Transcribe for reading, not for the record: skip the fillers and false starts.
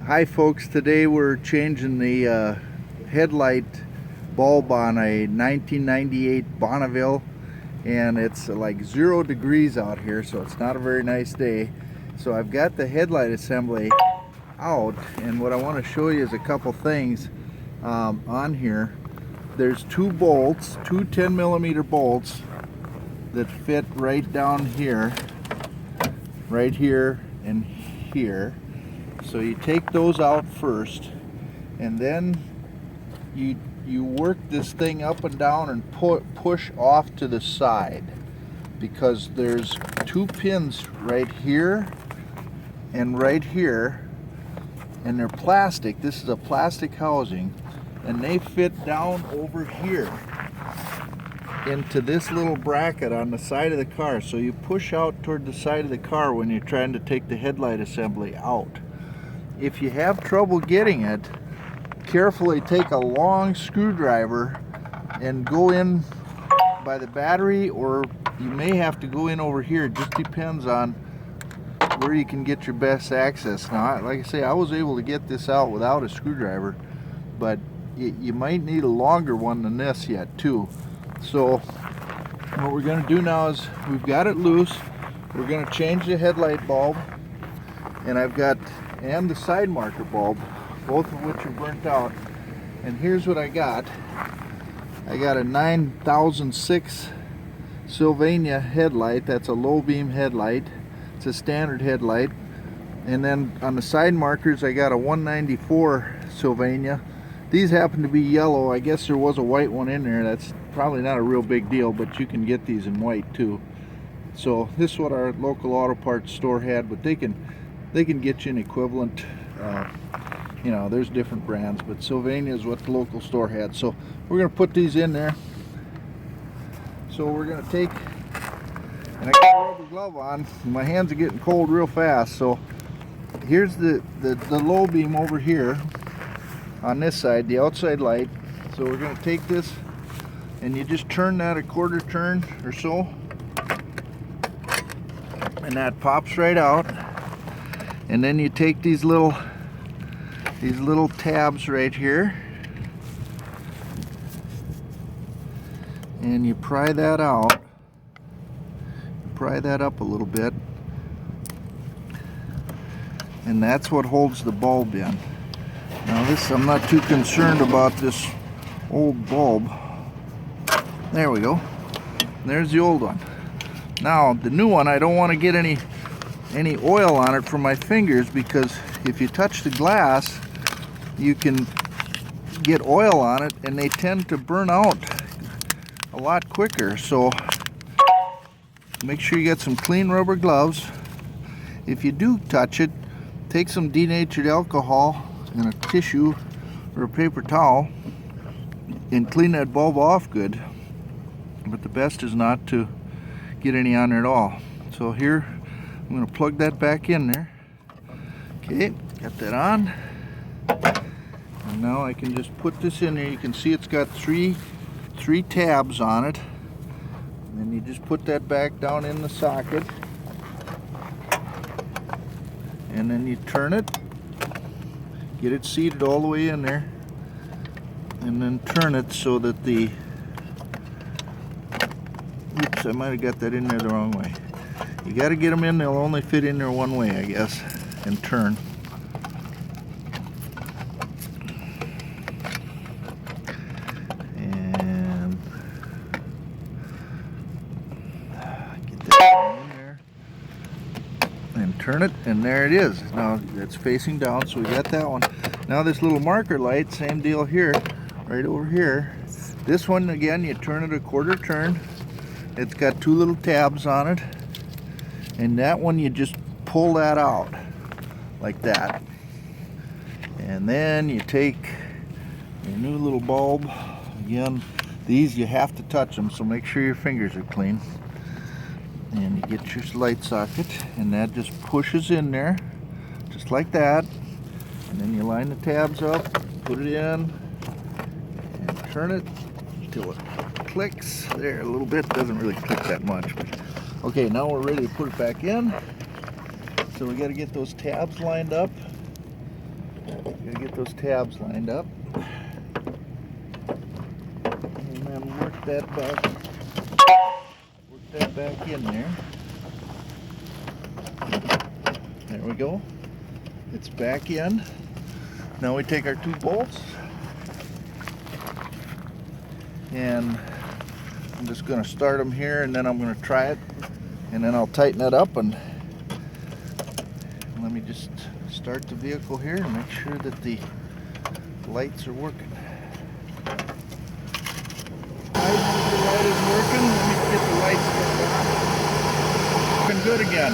Hi folks, today we're changing the headlight bulb on a 1998 Bonneville, and it's like 0 degrees out here, so it's not a very nice day. So I've got the headlight assembly out, and what I want to show you is a couple things on here. There's two bolts, two 10mm bolts that fit right down here, right here and here. So you take those out first, and then you work this thing up and down and push off to the side, because there's two pins right here and right here, and they're plastic. This is a plastic housing, and they fit down over here into this little bracket on the side of the car. So you push out toward the side of the car when you're trying to take the headlight assembly out. If you have trouble getting it, carefully take a long screwdriver and go in by the battery, or you may have to go in over here. It just depends on where you can get your best access. Now, like I say, I was able to get this out without a screwdriver, but you might need a longer one than this yet too. So what we're going to do now is, we've got it loose, we're going to change the headlight bulb, and and the side marker bulb, both of which are burnt out. And here's what I got. I got a 9006 Sylvania headlight. That's a low beam headlight. It's a standard headlight. And then on the side markers, I got a 194 Sylvania. These happen to be yellow. I guess there was a white one in there. That's probably not a real big deal, but you can get these in white too. So this is what our local auto parts store had, but they can get you an equivalent. You know, there's different brands, but Sylvania is what the local store had. So we're going to put these in there. So we're going to take, and I got a rubber glove on, and my hands are getting cold real fast. So here's the low beam over here on this side, the outside light. So we're going to take this, and you just turn that a quarter turn or so, and that pops right out. And then you take these little tabs right here, and you pry that out. Pry that up a little bit, and that's what holds the bulb in. Now this, I'm not too concerned about this old bulb. There we go. There's the old one. Now the new one, I don't want to get any oil on it from my fingers, because if you touch the glass, you can get oil on it, and they tend to burn out a lot quicker. So make sure you get some clean rubber gloves. If you do touch it, take some denatured alcohol and a tissue or a paper towel and clean that bulb off good. But the best is not to get any on there at all. So here, I'm going to plug that back in there. Okay, got that on. And now I can just put this in there. You can see it's got three tabs on it. And then you just put that back down in the socket. And then you turn it. Get it seated all the way in there. And then turn it so that the... Oops, I might have got that in there the wrong way. You got to get them in, they'll only fit in there one way, I guess, and turn. And get that in there. And turn it, and there it is. Now it's facing down, so we got that one. Now this little marker light, same deal here, right over here. This one, again, you turn it a quarter turn. It's got two little tabs on it. And that one, you just pull that out like that. And then you take your new little bulb. Again, these you have to touch them, so make sure your fingers are clean. And you get your light socket, and that just pushes in there, just like that. And then you line the tabs up, put it in, and turn it until it clicks there a little bit. Doesn't really click that much, but okay, now we're ready to put it back in. So we got to get those tabs lined up. Gotta get those tabs lined up. And then work that back in there. There we go. It's back in. Now we take our 2 bolts and I'm just going to start them here, and then I'm going to try it, and then I'll tighten it up. And let me just start the vehicle here and make sure that the lights are working. The light is working. Let me get the lights turned on. Looking good again.